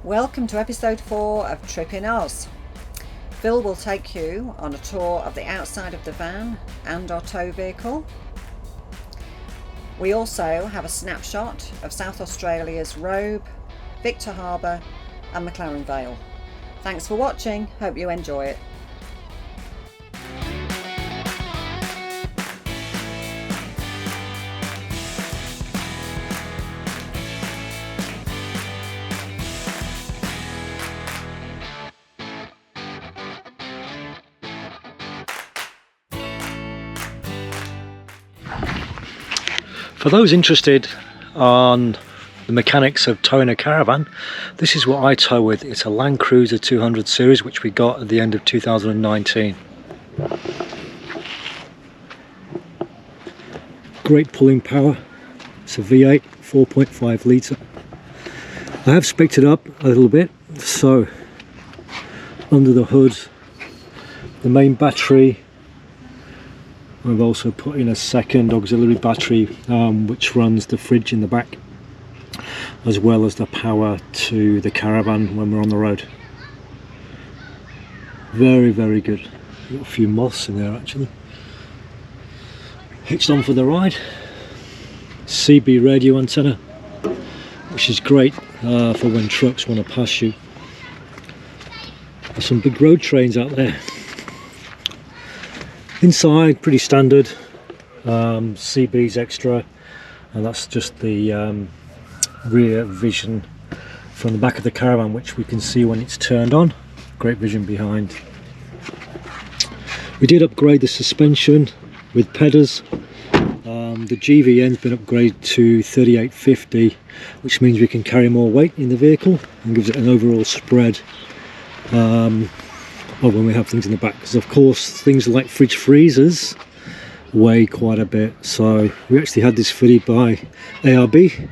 Welcome to episode 4 of Trip in Oz. Phil will take you on a tour of the outside of the van and our tow vehicle. We also have a snapshot of South Australia's Robe, Victor Harbour and McLaren Vale. Thanks for watching, hope you enjoy it. For those interested on the mechanics of towing a caravan, this is what I tow with. It's a Land Cruiser 200 series which we got at the end of 2019. Great pulling power. It's a V8 4.5 litre. I have spec'd it up a little bit, so under the hood the main battery. I've also put in a second auxiliary battery which runs the fridge in the back, as well as the power to the caravan when we're on the road. Very, very good. Got a few moths in there actually. Hitched on for the ride. CB radio antenna, which is great for when trucks want to pass you. There's some big road trains out there. Inside, pretty standard, CB's extra, and that's just the rear vision from the back of the caravan, which we can see when it's turned on. Great vision behind. We did upgrade the suspension with PEDAs. The GVN's been upgraded to 3850, which means we can carry more weight in the vehicle and gives it an overall spread when we have things in the back, because of course things like fridge freezers weigh quite a bit. So we actually had this fitted by ARB,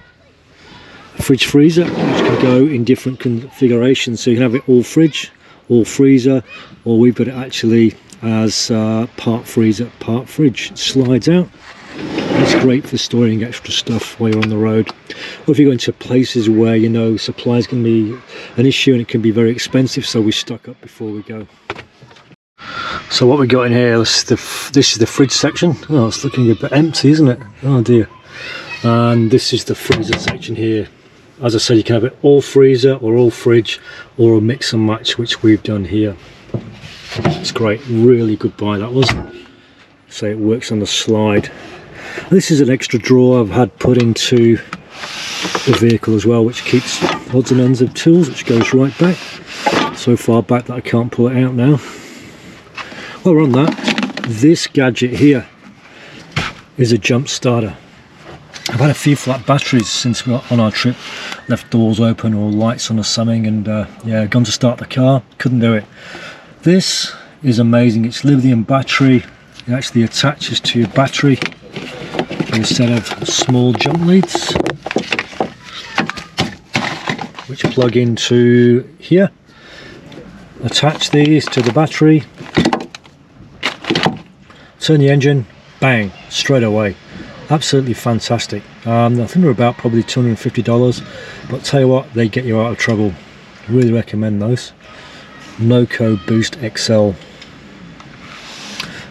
a fridge freezer which can go in different configurations, so you can have it all fridge, all freezer, or we've got it actually as part freezer, part fridge. It slides out. It's great for storing extra stuff while you're on the road, or if you're going to places where you know supplies can be an issue and it can be very expensive, so we stock up before we go. So what we got in here, this is the fridge section. Oh, it's looking a bit empty, isn't it? Oh dear. And this is the freezer section here. As I said, you can have it all freezer or all fridge, or a mix and match, which we've done here. It's great, really good buy that was. So it works on the slide. This is an extra drawer I've had put into the vehicle as well, which keeps odds and ends of tools, which goes right back, so far back that I can't pull it out now. While we're on that, this gadget here is a jump starter. I've had a few flat batteries since we were on our trip, left doors open or lights on or something, and yeah, gone to start the car, couldn't do it. This is amazing. It's lithium battery. It actually attaches to your battery with a set of small jump leads which plug into here. Attach these to the battery, turn the engine, bang, straight away. Absolutely fantastic. I think they're about probably $250, but tell you what, they get you out of trouble. Really recommend those. Noco Boost XL.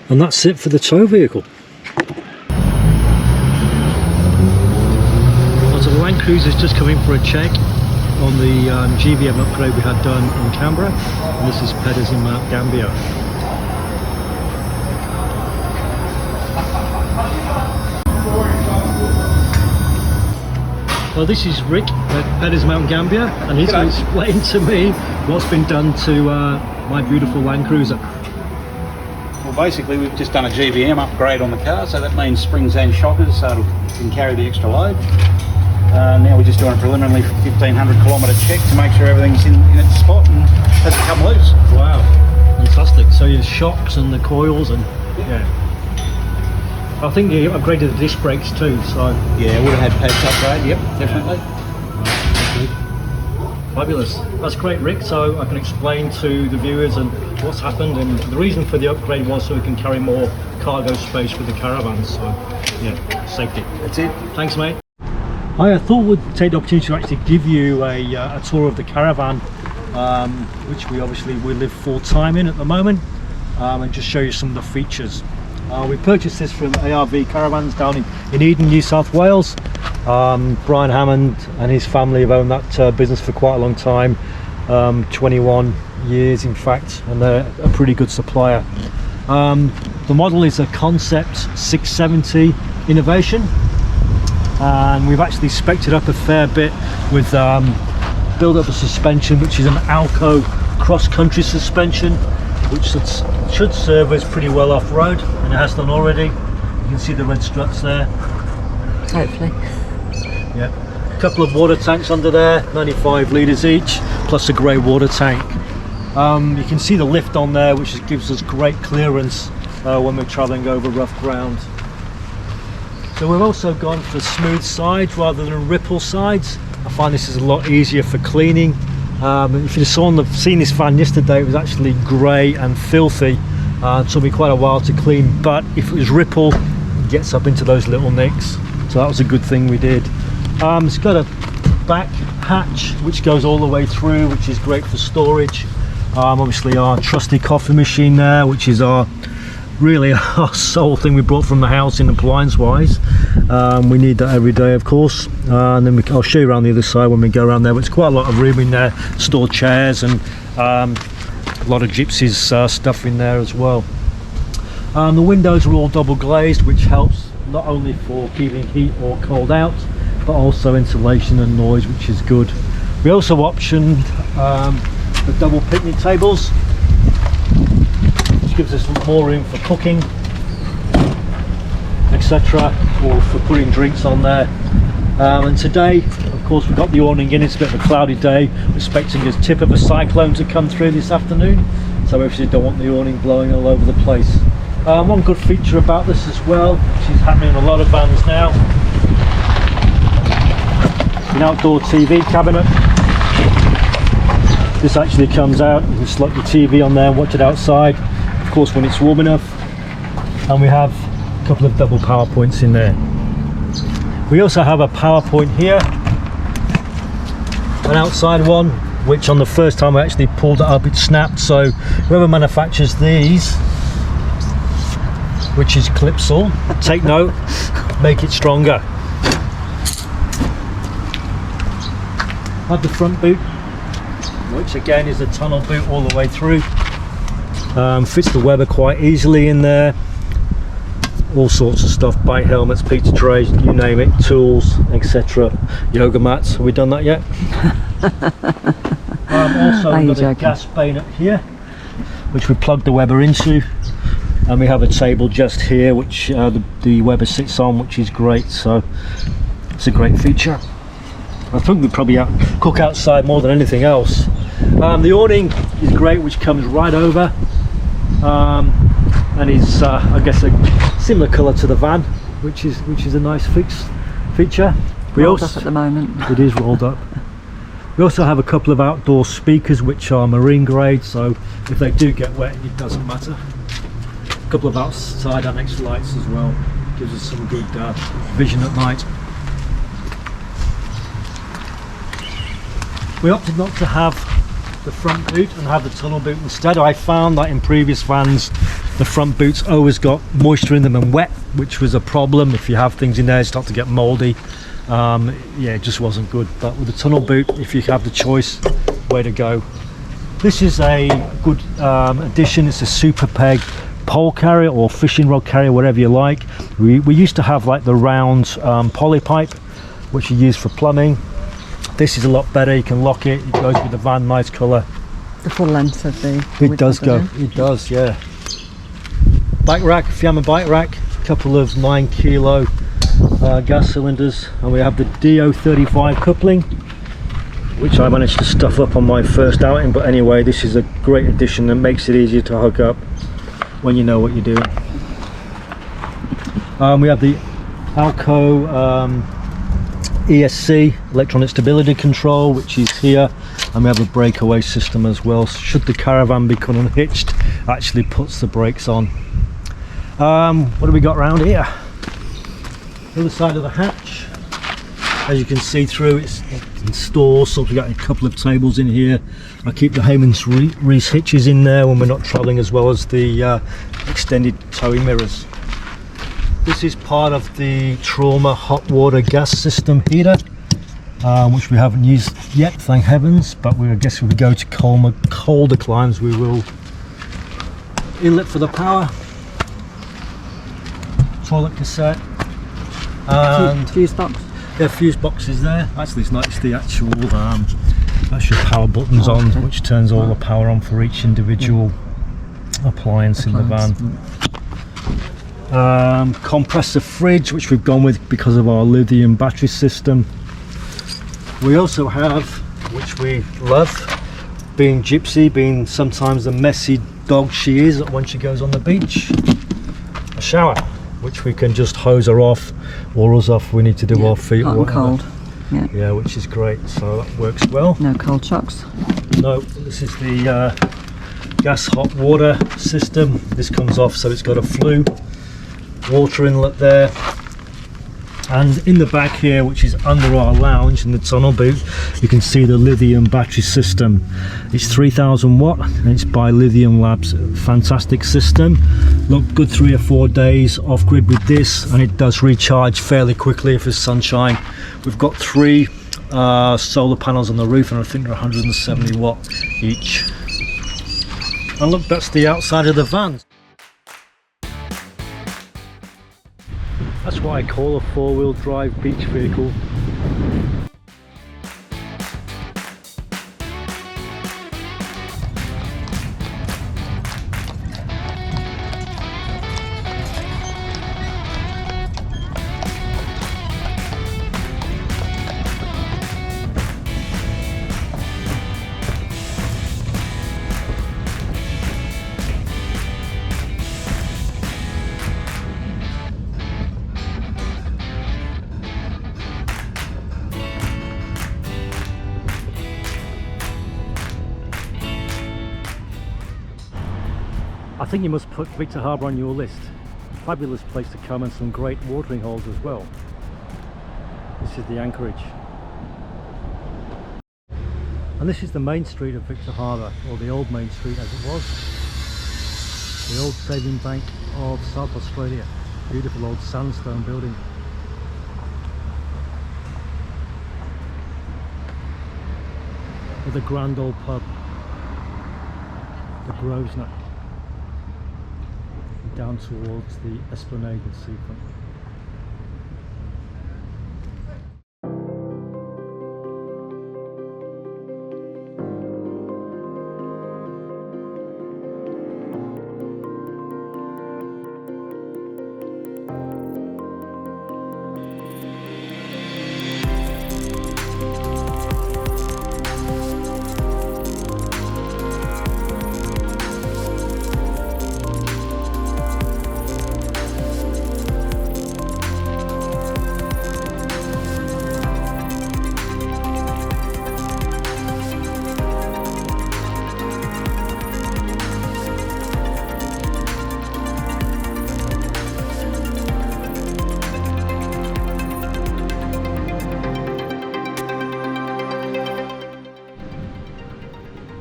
And that's it for the tow vehicle. So the Land Cruiser's just come in for a check on the GVM upgrade we had done in Canberra, and this is PEDAs in Mount Gambier. Well, this is Rick at PEDAs Mount Gambier, and he's going to explain to me what's been done to my beautiful Land Cruiser. Well, basically we've just done a GVM upgrade on the car, so that means springs and shockers, so it can carry the extra load. Now we're just doing a preliminary 1500 kilometre check to make sure everything's in its spot and hasn't come loose. Wow, fantastic. So your shocks and the coils and yeah. I think you upgraded the disc brakes too, so yeah, would have had pads upgrade, yep, definitely. Fabulous. That's great, Rick. So I can explain to the viewers and what's happened, and the reason for the upgrade was so we can carry more cargo space with the caravan. So yeah, safety. That's it. Thanks, mate. I thought we'd take the opportunity to actually give you a tour of the caravan, which we live full-time in at the moment, and just show you some of the features. We purchased this from ARV Caravans down in Eden, New South Wales. Brian Hammond and his family have owned that business for quite a long time, 21 years in fact, and they're a pretty good supplier. The model is a Concept 670 Innovation, and we've actually spec'd it up a fair bit with build up a suspension which is an Alco cross-country suspension, which should serve us pretty well off-road, and it has done already. You can see the red struts there. Hopefully. Yeah, a couple of water tanks under there, 95 litres each, plus a grey water tank. You can see the lift on there, which gives us great clearance when we're travelling over rough ground. So we've also gone for smooth sides rather than ripple sides. I find this is a lot easier for cleaning. If you seen this van yesterday, it was actually grey and filthy. It took me quite a while to clean, but if it was ripple, it gets up into those little nicks. So that was a good thing we did. It's got a back hatch which goes all the way through, which is great for storage. Obviously our trusty coffee machine there, which is really our sole thing we brought from the house in appliance wise. We need that every day, of course, and then I'll show you around the other side when we go around there, but it's quite a lot of room in there, store chairs, and a lot of Gypsy's stuff in there as well. The windows are all double glazed, which helps not only for keeping heat or cold out, but also insulation and noise, which is good. We also optioned the double picnic tables, which gives us more room for cooking, etc., or for putting drinks on there. And today, of course, we've got the awning in. It's a bit of a cloudy day. We're expecting a tip of a cyclone to come through this afternoon, so we obviously don't want the awning blowing all over the place. One good feature about this as well, which is happening in a lot of vans now, an outdoor TV cabinet. This actually comes out, you can slot your TV on there and watch it outside, of course when it's warm enough. And we have a couple of double power points in there. We also have a power point here, an outside one, which on the first time I actually pulled it up, it snapped. So whoever manufactures these, which is Clipsal, take note, make it stronger. Have the front boot, which again is a tunnel boot all the way through. Fits the Weber quite easily in there. All sorts of stuff, bike helmets, pizza trays, you name it, tools, etc. Yoga mats. Have we done that yet? Also we've got a gas bayonet here, which we plug the Weber into, and we have a table just here which the Weber sits on, which is great. So it's a great feature. I think we probably cook outside more than anything else. The awning is great, which comes right over, and is I guess a similar colour to the van, which is a nice feature. Rolled up at the moment. It is rolled up. We also have a couple of outdoor speakers which are marine grade, so if they do get wet it doesn't matter. A couple of outside annex lights as well, gives us some good vision at night. We opted not to have the front boot and have the tunnel boot instead. I found that in previous vans the front boots always got moisture in them and wet, which was a problem. If you have things in there, it starts to get mouldy. Yeah, it just wasn't good. But with the tunnel boot, if you have the choice, way to go. This is a good addition. It's a super peg pole carrier or fishing rod carrier, whatever you like. We used to have like the round poly pipe, which you use for plumbing. This is a lot better. You can lock it. It goes with the van, nice colour. The full length of the... It does go. It does, yeah. Bike rack, Fiamma bike rack. A couple of 9 kilo gas cylinders, and we have the DO35 coupling, which I managed to stuff up on my first outing. But anyway, this is a great addition and makes it easier to hook up when you know what you're doing. We have the Alco ESC electronic stability control, which is here, and we have a breakaway system as well. Should the caravan become unhitched, actually puts the brakes on. What do we got around here? The other side of the hatch, As you can see through, it's installed, so we've got a couple of tables in here. I keep the Heyman's Reese hitches in there when we're not travelling, as well as the extended towing mirrors. This is part of the Trauma hot water gas system heater, which we haven't used yet, thank heavens, but I guess if we go to colder climes we will. Inlet for the power, toilet cassette, and fuse box. Yeah, fuse boxes there. Actually, it's not. It's the actual power buttons on, which turns all the power on for each individual appliance in the van. Compressor fridge, which we've gone with because of our lithium battery system. We also have, which we love, being Gypsy, being sometimes the messy dog she is when she goes on the beach, a shower, which we can just hose her off or us off. We need to do our feet hot and cold. Yeah, which is great, so that works well. No cold shocks. No, this is the gas hot water system. This comes off, so it's got a flue water inlet there. And in the back here, which is under our lounge in the tunnel boot, you can see the lithium battery system. It's 3000 watt and it's by Lithium Labs. Fantastic system. Look good 3 or 4 days off grid with this, and it does recharge fairly quickly if there's sunshine. We've got 3 solar panels on the roof, and I think they're 170 watt each. And look, that's the outside of the van. That's what I call a 4-wheel drive beach vehicle. I think you must put Victor Harbour on your list. Fabulous place to come, and some great watering holes as well. This is the anchorage. And this is the main street of Victor Harbour, or the old main street as it was. The old saving bank of South Australia. Beautiful old sandstone building. With a grand old pub, the Grosvenor, down towards the Esplanade and seafront.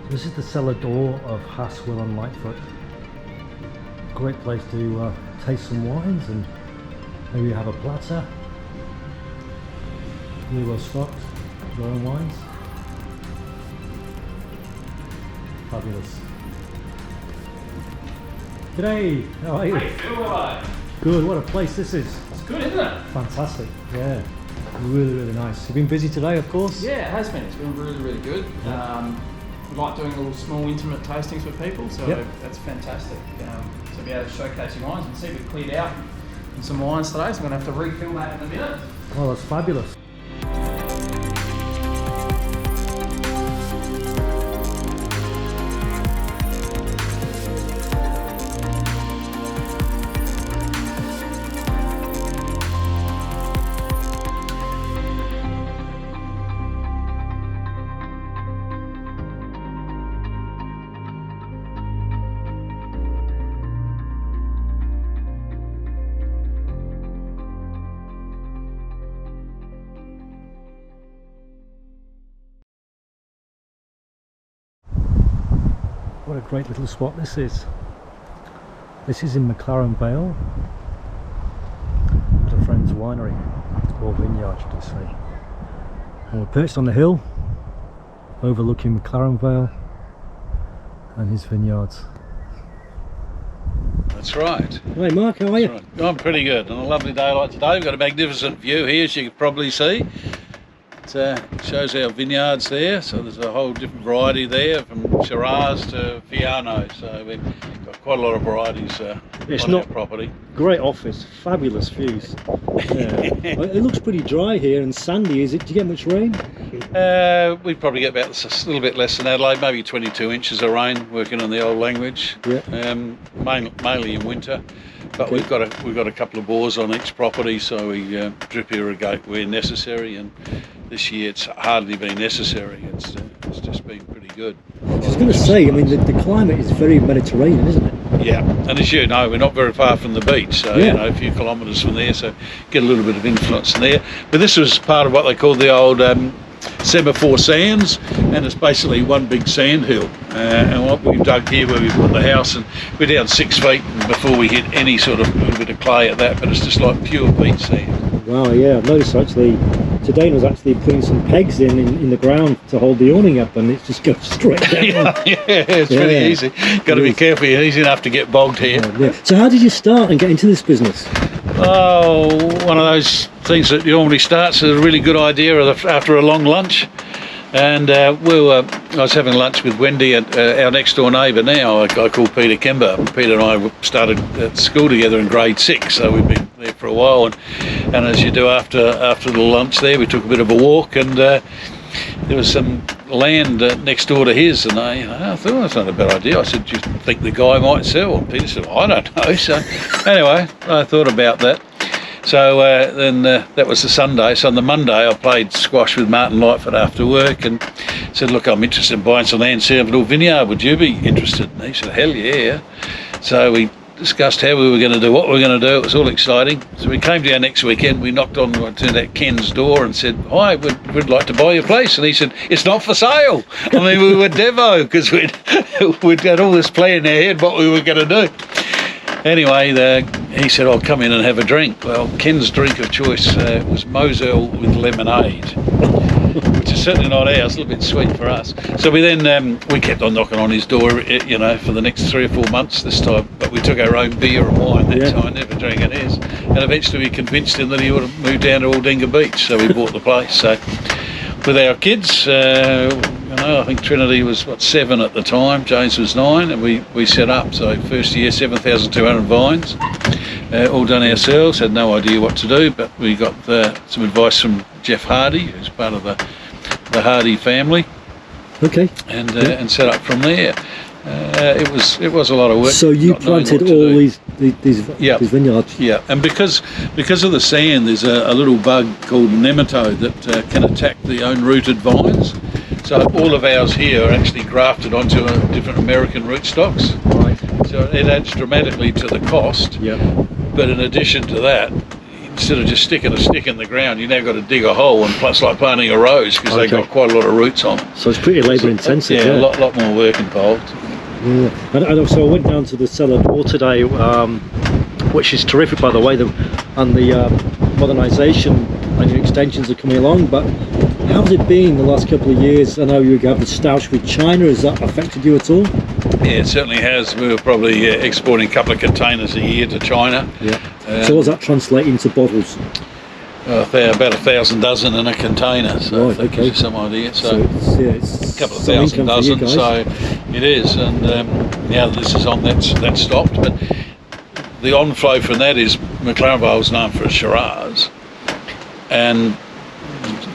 This is the cellar door of Haswell and Lightfoot. Great place to taste some wines and maybe have a platter. Really well stocked, your own wines. Fabulous. G'day, how are you? Hey, Phil, all right? Good, what a place this is. It's good, isn't it? Fantastic, yeah. Really, really nice. You've been busy today, of course? Yeah, it has been. It's been really, really good. We like doing little small intimate tastings with people, so that's fantastic. To be able to showcase your wines and see we've cleared out some wines today, so I'm going to have to refill that in a minute. Oh, that's fabulous. What a great little spot this is. This is in McLaren Vale, at a friend's winery, or vineyard should I say. And we're perched on the hill, overlooking McLaren Vale and his vineyards. That's right. Hey Mark, how are you? Right. I'm pretty good. On a lovely day like today, we've got a magnificent view here, as you can probably see. It shows our vineyards there, so there's a whole different variety there, from Shiraz to Fiano, so we've got quite a lot of varieties on our property. Great office, fabulous views. It looks pretty dry here and sandy. Is it? Do you get much rain? We probably get about a little bit less than Adelaide, maybe 22 inches of rain, working on the old language. Yeah. Mainly in winter. But we've got a couple of bores on each property, so we drip irrigate where necessary. And this year it's hardly been necessary. It's just been pretty good. I was going to say, I mean, the climate is very Mediterranean, isn't it? Yeah, and as you know, we're not very far from the beach, so yeah. You know, a few kilometres from there, so get a little bit of influence in there. But this was part of what they call the old semaphore sands, and it's basically one big sand hill. And what we've dug here, where we put the house, and we're down 6 feet before we hit any sort of little bit of clay at that, but it's just like pure beach sand. Wow, yeah, I've noticed actually, today was actually putting some pegs in the ground to hold the awning up, and it just goes straight down. yeah, it's pretty easy. Got to be careful, it's easy enough to get bogged here. Yeah. So how did you start and get into this business? Oh, one of those things that normally starts as a really good idea after a long lunch. And I was having lunch with Wendy, our next door neighbour now, a guy called Peter Kember. Peter and I started at school together in grade 6, so we've been there for a while. And as you do after the lunch there, we took a bit of a walk, and there was some land next door to his, and I thought, that's not a bad idea. I said, do you think the guy might sell? And Peter said, I don't know. So anyway, I thought about that. So then that was the Sunday. So on the Monday I played squash with Martin Lightfoot after work and said, look, I'm interested in buying some land, set up a little vineyard. Would you be interested? And he said, hell yeah. So we discussed how we were going to do, what we were going to do. It was all exciting. So we came down next weekend. We knocked on, turned out Ken's door and said, hi, we'd like to buy your place. And he said, it's not for sale. I mean, we were devo because we'd got all this plan in our head what we were going to do. Anyway, he said, I'll come in and have a drink. Well, Ken's drink of choice was Moselle with lemonade, which is certainly not ours, a little bit sweet for us. So we then, we kept on knocking on his door, you know, for the next 3 or 4 months this time, but we took our own beer and wine that time, never drank his. And eventually we convinced him that he ought to move down to Aldinga Beach, so we bought the place. So with our kids, you know, I think Trinity was 7 at the time, James was 9, and we set up. So first year 7,200 vines, all done ourselves. Had no idea what to do, but we got some advice from Jeff Hardy, who's part of the Hardy family. Okay. And set up from there. It was a lot of work. So you planted all these vineyards. Yeah, and because of the sand, there's a little bug called nematode that can attack the own-rooted vines. So all of ours here are actually grafted onto different American rootstocks. Right. So it adds dramatically to the cost. Yeah. But in addition to that, instead of just sticking a stick in the ground, you now got to dig a hole, and plus like planting a rose because they've got quite a lot of roots on them. So it's pretty labour intensive. Yeah, a lot more work involved. Yeah. And also I went down to the cellar door today, which is terrific by the way, and the modernisation and your extensions are coming along, but how has it been the last couple of years? I know you have the stoush with China. Has that affected you at all? Yeah, it certainly has. We were probably exporting a couple of containers a year to China. Yeah. So what does that translate into bottles? About 1,000 dozen in a container. So right, okay. Some idea. So it's a couple of 1,000 dozen. So it is, and now this is on. That's stopped. But the on-flow from that is McLaren Vale is known for its Shiraz, and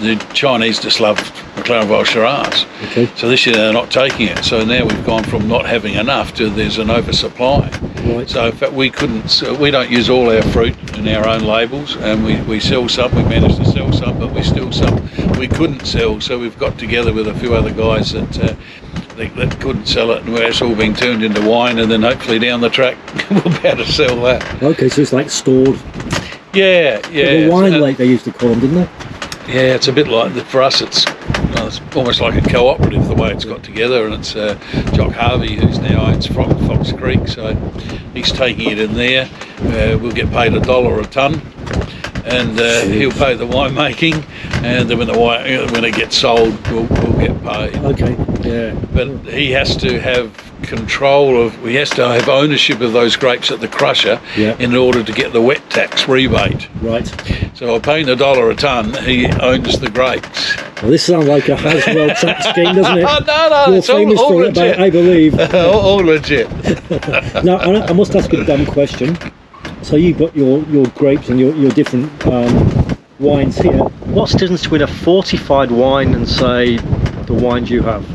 the Chinese just love McLaren Vale Shiraz. Okay. So this year they're not taking it. So now we've gone from not having enough to there's an oversupply. Right. So in fact we don't use all our fruit in our own labels, and we sell some. We managed to sell some, but we still some we couldn't sell. So we've got together with a few other guys that couldn't sell it, and it's all being turned into wine, and then hopefully down the track we'll be able to sell that. Okay, so it's like stored. Yeah. The wine lake they used to call them, didn't they? Yeah, it's a bit like, for us it's almost like a cooperative the way it's got together, and it's Jock Harvey, who's now owns Fox Creek, so he's taking it in there. We'll get paid $1 a tonne, and he'll pay the winemaking, and then when it gets sold, we'll get paid. Okay, yeah. But he has to have he has to have ownership of those grapes at the crusher in order to get the wet tax rebate. Right. So by paying $1 a tonne, he owns the grapes. Well, this sounds like a Haswell tax scheme, doesn't it? No, You're it's famous all for it, legit. I believe. all legit. Now, I must ask a dumb question. So you've got your grapes and your different wines here. What's the difference between a fortified wine and, say, the wines you have?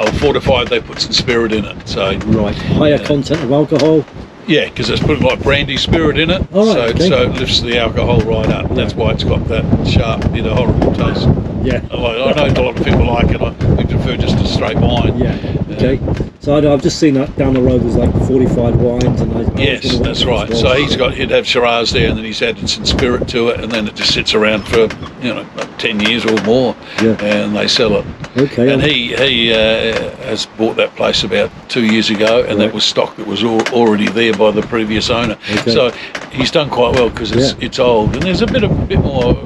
Oh, fortified, they put some spirit in it. So right, higher content of alcohol. Yeah, because it's put like brandy spirit in it, right, so it lifts the alcohol right up. That's why it's got that sharp, bitter, horrible taste. Yeah. I know a lot of people like it. We prefer just a straight wine. Yeah. Okay. So I've just seen that down the road. There's like fortified wines, and yes, that's right. So he'd have Shiraz there, and then he's added some spirit to it, and then it just sits around for about 10 years or more, and they sell it. Okay. And he has bought that place about 2 years ago, and that was stock that was already there by the previous owner. Okay. So he's done quite well because it's old, and there's a bit more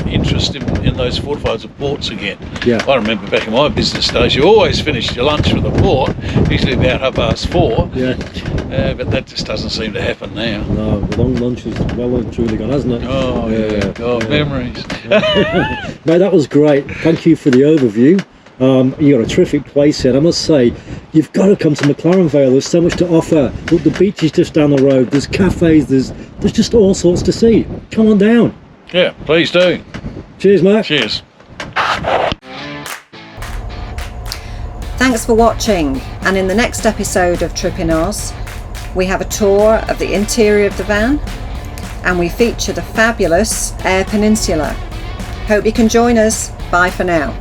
interest in those fortifieds of ports again. Yeah. I remember back in my business days, you always finished your lunch with a port, usually about 4:30. Yeah. But that just doesn't seem to happen now. No, the long lunch is well and truly gone, hasn't it? Oh yeah, God, memories. No, that was great. Thank you for the overview. You got a terrific place here, and I must say, you've got to come to McLaren Vale. There's so much to offer. Look, the beach is just down the road. There's cafes. There's just all sorts to see. Come on down. Yeah, please do. Cheers, Mark. Cheers. Thanks for watching, and in the next episode of Trip in Oz, we have a tour of the interior of the van, and we feature the fabulous Eyre Peninsula. Hope you can join us. Bye for now.